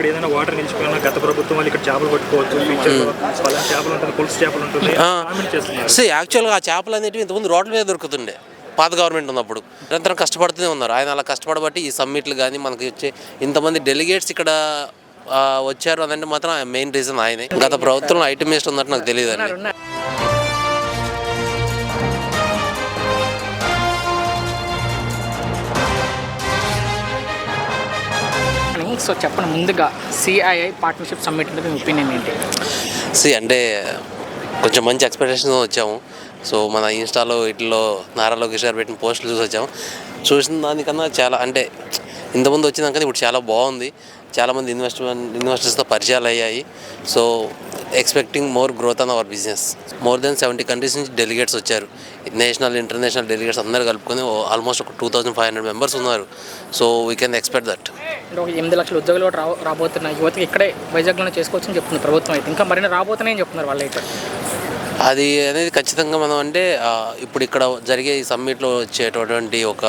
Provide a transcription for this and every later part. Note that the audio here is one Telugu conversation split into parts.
ఏదైనా వాటర్ నిలిచిపోయినా గత ప్రభుత్వం వాళ్ళు ఇక్కడ చేపలు పట్టుకోవచ్చు, ఫ్యూచర్‌లో పలానా చేపలు ఉంటుంది, పులస చేపలు ఉంటుంది కామెంట్ చేస్తున్నారు. యాక్చువల్గా ఆ చేపలు అనేటివి ఇంతకుముందు రోడ్ల మీద దొరుకుతుండే పాత గవర్నమెంట్ ఉన్నప్పుడు. నిరంతరం కష్టపడుతూనే ఉన్నారు. ఆయన అలా కష్టపడబట్టి ఈ సమ్మిట్లు కానీ మనకి వచ్చే ఇంతమంది డెలిగేట్స్ ఇక్కడ వచ్చారు అనంటే మాత్రం మెయిన్ రీజన్ ఆయనే. గత ప్రభుత్వంలో ఐటీ మినిస్టర్ ఉన్నట్టు నాకు తెలియదు అండి. సో చెప్పండి, ముందుగా సిఐఐ పార్ట్నర్షిప్ సమ్మిట్ మీద మీ ఒపీనియన్ ఏంటి? అంటే కొంచెం మంచి ఎక్స్పెక్టేషన్ వచ్చాము. సో మన ఇన్స్టాలో వీటిలో నారా లోకేష్ గారు పెట్టిన పోస్టులు చూసి వచ్చాము. చూసిన దానికన్నా చాలా అంటే ఇంతకుముందు వచ్చినాక ఇప్పుడు చాలా బాగుంది. చాలామంది ఇన్వెస్టర్స్తో పరిచయాలు అయ్యాయి. So expecting more growth on our business. More than 70 countries నుంచి డెలిగేట్స్ వచ్చారు. నేషనల్ ఇంటర్నేషనల్ డెలిగేట్స్ అందరూ కలుపుకొని ఆల్మోస్ట్ ఒక 2500 మెంబర్స్ ఉన్నారు. So we can expect that. అంటే ఒక 8 లక్షల ఉద్యోగులు కూడా రాబోతున్నాయి. యువతకి ఇక్కడే వైజాగ్లోనే చేసుకోవచ్చని చెప్తుంది ప్రభుత్వం. అయితే ఇంకా మరిన్ని రాబోతున్నాయని చెప్తున్నారు వాళ్ళు. అయితే అది అనేది ఖచ్చితంగా మనం అంటే ఇప్పుడు ఇక్కడ జరిగే ఈ సమ్మిట్లో వచ్చేటటువంటి ఒక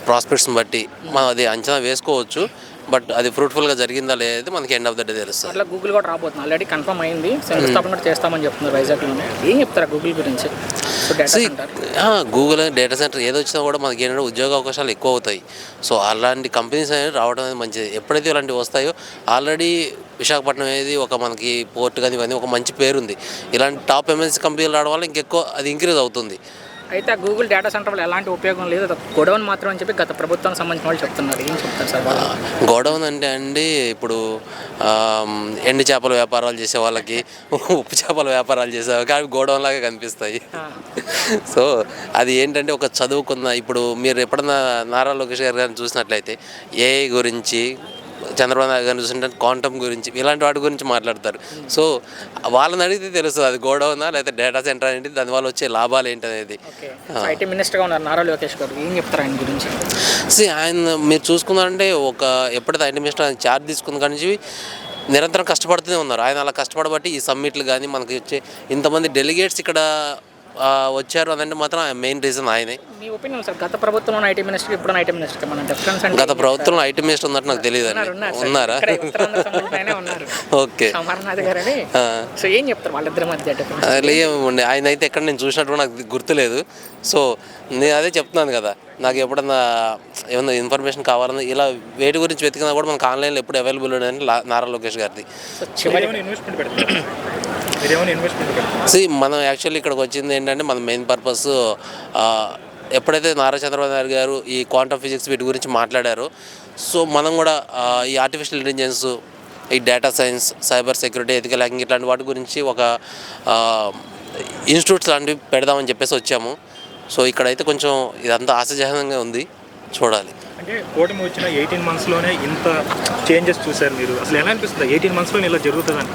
ప్రాస్పెక్ట్స్ని బట్టి మనం అది అంచనా వేసుకోవచ్చు. బట్ అది ఫ్రూట్ఫుల్గా జరిగిందా లేదా మనకి ఎండ్ ఆఫ్ ద డే తెలుస్తుంది. అట్లా గూగుల్ కూడా రాబోతుంది, ఆల్రెడీ కన్ఫర్మ్ అయింది. శంకుస్థాపన కూడా చేస్తామని చెప్తున్నారు వైజాగ్లోనే. ఏం చెప్తారా గూగుల్ గురించి? గూగుల్ డేటా సెంటర్ ఏది వచ్చినా కూడా మనకి ఏంటంటే ఉద్యోగ అవకాశాలు ఎక్కువ అవుతాయి. సో అలాంటి కంపెనీస్ అనేది రావడం అనేది మంచిది. ఎప్పుడైతే ఇలాంటివి వస్తాయో ఆల్రెడీ విశాఖపట్నం అనేది ఒక మనకి పోర్ట్ కానీ ఇవన్నీ ఒక మంచి పేరుంది. ఇలాంటి టాప్ ఎంఎన్సీ కంపెనీలు రావడం వల్ల ఇంకెక్కువ అది ఇంక్రీజ్ అవుతుంది. అయితే ఆ గూగుల్ డేటా సెంటర్ వల్ల ఎలాంటి ఉపయోగం లేదు, గొడవన్ మాత్రం అని చెప్పి గత ప్రభుత్వానికి సంబంధించిన వాళ్ళు చెప్తున్నారు. ఏం చెప్తారు సార్? గొడవన్ అంటే అండి ఇప్పుడు ఎండు చేపల వ్యాపారాలు చేసే వాళ్ళకి ఉప్పు చేపల వ్యాపారాలు చేసే వాళ్ళకి అవి గోడౌన్ లాగా కనిపిస్తాయి. సో అది ఏంటంటే ఒక చదువుకున్న ఇప్పుడు మీరు ఎప్పుడన్నా నారా లోకేష్ గారు గారిని చూసినట్లయితే ఏఐ గురించి, చంద్రబాబు నాయుడు గారిని చూసింటే క్వాంటమ్ గురించి ఇలాంటి వాటి గురించి మాట్లాడతారు. సో వాళ్ళని అడిగితే తెలుస్తుంది అది గోడౌనా లేకపోతే డేటా సెంటర్ అనేది, దానివల్ల వచ్చే లాభాలు ఏంటి అనేది. ఐటీ మినిస్టర్గా ఉన్నారు నారా లోకేష్ గారు, ఏం చెప్తారు ఆయన గురించి? ఆయన మీరు చూసుకున్నారంటే ఎప్పుడైతే ఐటీ మినిస్టర్ ఆయన ఛార్జ్ తీసుకున్న కానీ నిరంతరం కష్టపడుతూనే ఉన్నారు. ఆయన అలా కష్టపడబట్టి ఈ సమ్మిట్లు కానీ మనకి వచ్చే ఇంతమంది డెలిగేట్స్ ఇక్కడ వచ్చారు అనంటే మాత్రం మెయిన్ రీజన్ ఆయనే. మీ ఒపీనియన్ సార్, గత ప్రభుత్వంలో ఐటీ మినిస్టర్ ఇప్పుడు ఐటీ మినిస్టర్ మన డిఫరెన్స్ అంటే? గత ప్రభుత్వంలో ఐటీ మినిస్టర్ ఉన్నట్టు నాకు తెలియదు అండి. ఉన్నారా? ఓకే. అమర్నాథ్ గారని. సో ఏం చెప్తారు వాళ్ళిద్దరి మధ్య? ఏమండి ఆయన అయితే ఎక్కడ నేను చూసినట్టు నాకు గుర్తులేదు. సో నేను అదే చెప్తున్నాను కదా, నాకు ఎప్పుడన్నా ఏమన్నా ఇన్ఫర్మేషన్ కావాలన్నా ఇలా వేటి గురించి వెతికినా కూడా మనకు ఆన్లైన్లో ఎప్పుడు అవైలబుల్ ఉండని నారా లోకేష్ గారిది. మనం యాక్చువల్లీ ఇక్కడికి వచ్చింది ఏంటంటే మన మెయిన్ పర్పస్ ఎప్పుడైతే నారా చంద్రబాబు నాయుడు గారు ఈ క్వాంటమ్ ఫిజిక్స్ వీటి గురించి మాట్లాడారో, సో మనం కూడా ఈ ఆర్టిఫిషియల్ ఇంటెలిజెన్స్, ఈ data science, cyber security, ethical hacking ఇట్లాంటి వాటి గురించి ఒక ఇన్స్టిట్యూట్స్ లాంటివి పెడదామని చెప్పేసి వచ్చాము. సో ఇక్కడైతే కొంచెం ఇదంతా ఆశాజనకంగా ఉంది, చూడాలి. అంటే కూటమి వచ్చిన 18 monthsలోనే ఇంత చేంజెస్ చూసారు మీరు, అసలు ఎలా అనిపిస్తుంది 18 monthsలో ఇలా జరుగుతుందని?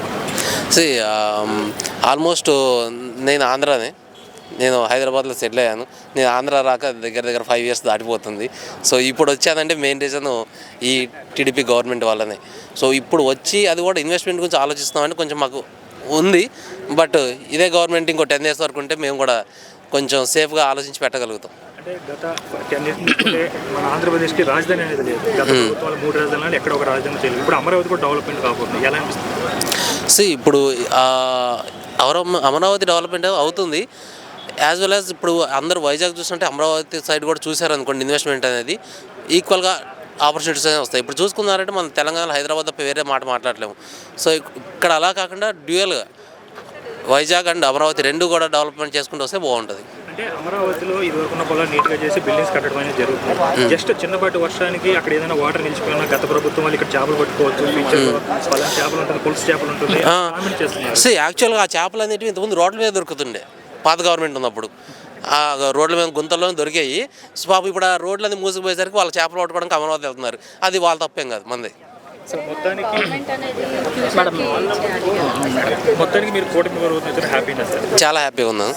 ఆల్మోస్ట్ నేను ఆంధ్రానే, నేను హైదరాబాద్లో సెటిల్ అయ్యాను. నేను ఆంధ్ర రాక దగ్గర 5 years దాటిపోతుంది. సో ఇప్పుడు వచ్చానంటే మెయిన్ రీజన్ ఈ టీడీపీ గవర్నమెంట్ వల్లనే. సో ఇప్పుడు వచ్చి అది కూడా ఇన్వెస్ట్మెంట్ గురించి ఆలోచిస్తామంటే కొంచెం మాకు ఉంది. బట్ ఇదే గవర్నమెంట్ ఇంకో 10 years వరకు ఉంటే మేము కూడా కొంచెం సేఫ్గా ఆలోచించి పెట్టగలుగుతాం. అంటే గత 10 years నుంచి మన ఆంధ్రప్రదేశ్కి రాజధాని అనేది లేదు. గత ప్రభుత్వాలు 3 రాజధానులు ఎక్కడ ఒక రాజధాని తెలియదు. ఇప్పుడు అమరావతి కూడా డెవలప్మెంట్ కాబోతుంది, ఎలా అనిపిస్తుంది? ఇప్పుడు అమరావతి డెవలప్మెంట్ అవుతుంది. యాజ్ వెల్ యాజ్ ఇప్పుడు అందరూ వైజాగ్ చూస్తుంటే అమరావతి సైడ్ కూడా చూసారనుకోండి, ఇన్వెస్ట్మెంట్ అనేది ఈక్వల్గా ఆపర్చునిటీస్ అనేవి వస్తాయి. ఇప్పుడు చూసుకున్నారంటే మనం తెలంగాణ, హైదరాబాద్ తప్ప వేరే మాట మాట్లాడలేము. సో ఇక్కడ అలా కాకుండా డ్యూయల్గా వైజాగ్ అండ్ అమరావతి రెండు కూడా డెవలప్మెంట్ చేసుకుంటూ వస్తే బాగుంటుంది. అంటే అమరావతిలో ఇదివరకు ఉన్న పొలాలు నీట్గా చేసి బిల్డింగ్స్ కట్టడం అనేది జరుగుతుంది. జస్ట్ చిన్నపాటి వర్షానికి అక్కడ ఏదైనా వాటర్ నిలిచిపోయినా గత ప్రభుత్వం వాళ్ళు ఇక్కడ చేపలు పట్టుకోవచ్చు, ఫ్యూచర్లో పలానా చేపలు ఉంటుంది, పులస చేపలు ఉంటుంది కామెంట్ చేస్తున్నారు. యాక్చువల్గా ఆ చేపలు అనేవి ఇంతకుముందు రోడ్ల మీద దొరుకుతుండే పాత గవర్నమెంట్ ఉన్నప్పుడు. ఆ రోడ్ల మీద గుంతల్లో దొరికాయి. సో పాపం ఇప్పుడు ఆ రోడ్లన్నీ మూసుకుపోయేసరికి వాళ్ళు చేపలు పట్టుకోవడానికి అమరావతి వెళ్తున్నారు. అది వాళ్ళ తప్పేం కాదు, మంది. సో మొత్తానికి మీరు కూటమి హ్యాపీనెస్? చాలా హ్యాపీగా ఉన్నాను.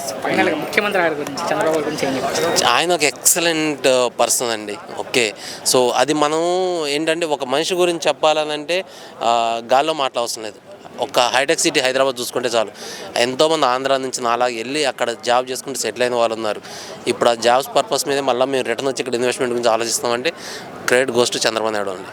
ముఖ్యమంత్రి గారి గురించి, చంద్రబాబు గురించి ఆయన ఒక ఎక్సలెంట్ పర్సన్ అండి. ఓకే. సో అది మనం ఏంటంటే ఒక మనిషి గురించి చెప్పాలనంటే గాల్లో మాట్లాడవసరం లేదు. ఒక హైటెక్ సిటీ హైదరాబాద్ చూసుకుంటే చాలు, ఎంతోమంది ఆంధ్ర నుంచి నాలాగా వెళ్ళి అక్కడ జాబ్ చేసుకుంటే సెటిల్ అయిన వాళ్ళు ఉన్నారు. ఇప్పుడు ఆ జాబ్స్ పర్పస్ మీద మళ్ళీ మేము రిటర్న్ వచ్చి ఇక్కడ ఇన్వెస్ట్మెంట్ గురించి ఆలోచిస్తామంటే credit goes to Chandrababu Naidu అండి.